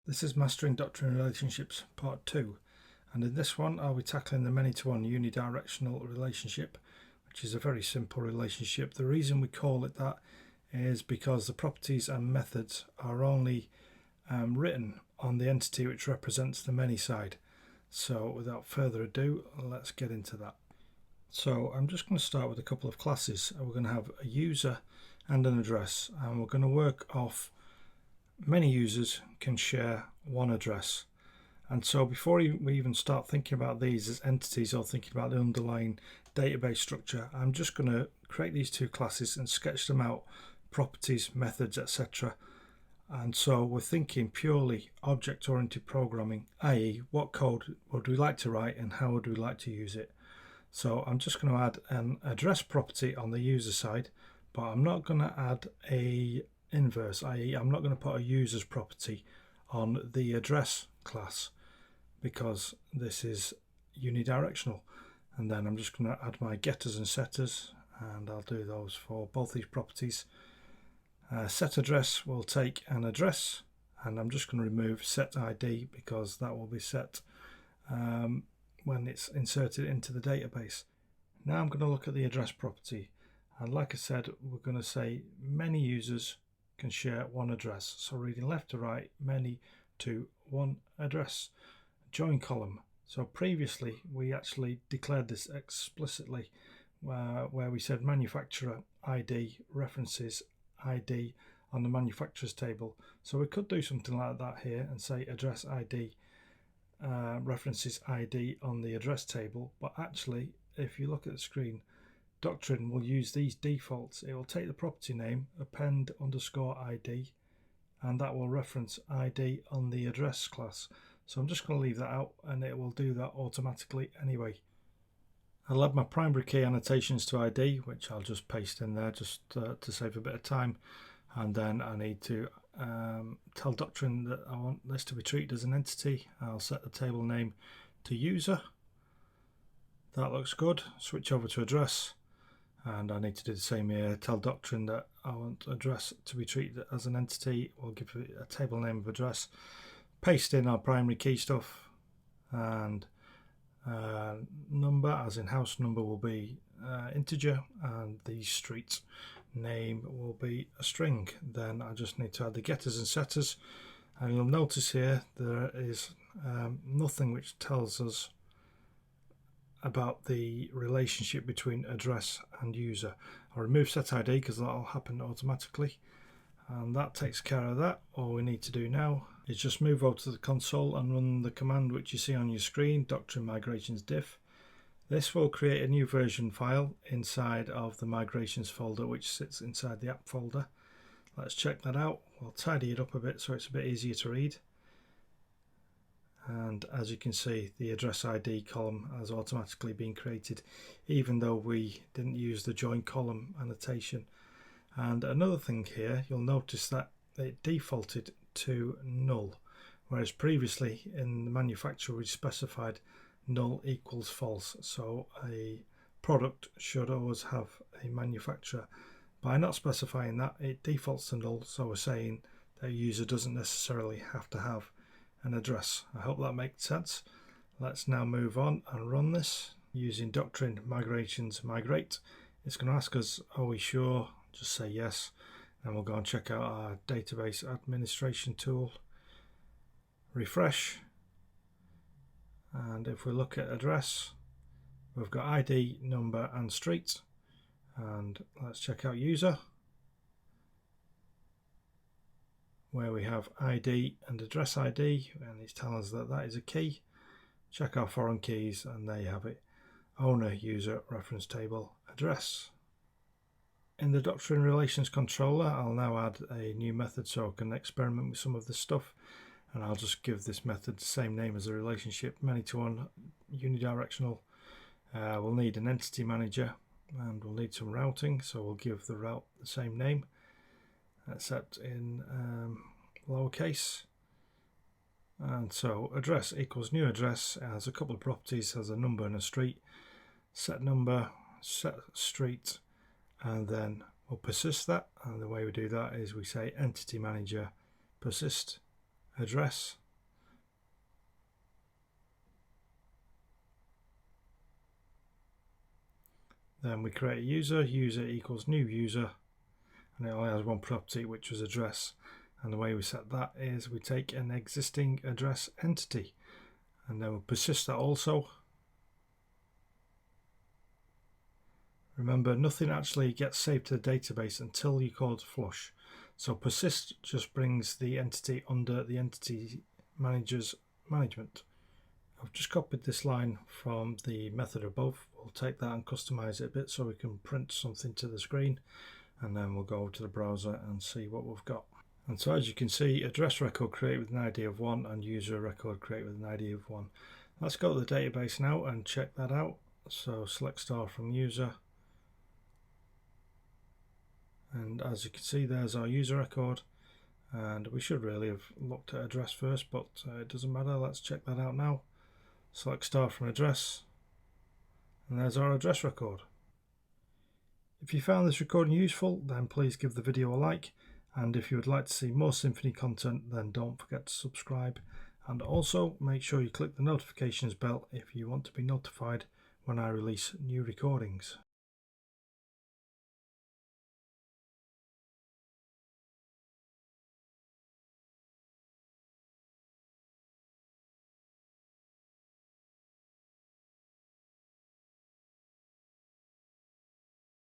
This is Mastering Doctrine Relationships Part 2, and in this one I'll be tackling the many-to-one unidirectional relationship, which is a very simple relationship. The reason we call it that is because the properties and methods are only written on the entity which represents the many side. So without further ado, let's get into that. So I'm just going to start with a couple of classes. We're going to have a user and an address, and we're going to work off many users can share one address. And so before we even start thinking about these as entities or thinking about the underlying database structure, I'm just going to create these two classes and sketch them out, properties, methods, etc. And so we're thinking purely object-oriented programming, i.e. what code would we like to write and how would we like to use it. So I'm just going to add an address property on the user side, but I'm not going to add a inverse, i.e. I'm not going to put a user's property on the address class because this is unidirectional. And then I'm just going to add my getters and setters, and I'll do those for both these properties. Set address will take an address, and I'm just going to remove set ID because that will be set when it's inserted into the database. Now I'm going to look at the address property, and like I said, we're going to say many users can share one address. So reading left to right, many to one address. Join column. So previously we actually declared this explicitly where we said manufacturer ID references ID on the manufacturer's table. So we could do something like that here and say address ID references ID on the address table, but actually if you look at the screen, Doctrine will use these defaults. It will take the property name, append underscore ID, and that will reference ID on the address class. So I'm just going to leave that out, and it will do that automatically anyway. I'll add my primary key annotations to ID, which I'll just paste in there just to save a bit of time. And then I need to tell Doctrine that I want this to be treated as an entity. I'll set the table name to user. That looks good. Switch over to address. And I need to do the same here. Tell Doctrine that I want address to be treated as an entity. We'll give it a table name of address. Paste in our primary key stuff, and number, as in house number, will be integer, and the street name will be a string. Then I just need to add the getters and setters, and you'll notice here there is nothing which tells us about the relationship between address and user. I'll remove set ID because that'll happen automatically, and that takes care of that. All we need to do now is just move over to the console and run the command which you see on your screen, Doctrine migrations diff. This will create a new version file inside of the migrations folder, which sits inside the app folder. Let's check that out. We'll tidy it up a bit so it's a bit easier to read. And as you can see, the address ID column has automatically been created, even though we didn't use the join column annotation. And another thing here, you'll notice that it defaulted to null, whereas previously in the manufacturer we specified null equals false. So a product should always have a manufacturer. By not specifying that, it defaults to null, so we're saying that a user doesn't necessarily have to have an address. I hope that makes sense. Let's now move on and run this using Doctrine migrations migrate. It's going to ask us, are we sure? Just say yes, and we'll go and check out our database administration tool. Refresh, and if we look at address, we've got ID, number and street. And let's check out user, where we have ID and address ID, and it's telling us that that is a key. Check our foreign keys, and there you have it. Owner, user, reference table, address. In the Doctrine Relations controller, I'll now add a new method so I can experiment with some of this stuff, and I'll just give this method the same name as the relationship, many-to-one unidirectional. We'll need an entity manager, and we'll need some routing, so we'll give the route the same name, except in lowercase. And so address equals new address. It has a couple of properties, has a number and a street. Set number, set street, and then we'll persist that. And the way we do that is we say entity manager persist address. Then we create a user equals new user, and it only has one property, which was address. And the way we set that is we take an existing address entity and then we'll persist that also. Remember, nothing actually gets saved to the database until you call it flush. So persist just brings the entity under the entity manager's management. I've just copied this line from the method above. We'll take that and customize it a bit so we can print something to the screen, and then we'll go to the browser and see what we've got. And so as you can see, address record created with an ID of 1 and user record created with an ID of 1. Let's go to the database now and check that out. So select star from user, and as you can see, there's our user record, and we should really have looked at address first, but it doesn't matter. Let's check that out now. Select star from address, and there's our address record. If you found this recording useful, then please give the video a like, and if you would like to see more Symfony content, then don't forget to subscribe, and also make sure you click the notifications bell if you want to be notified when I release new recordings.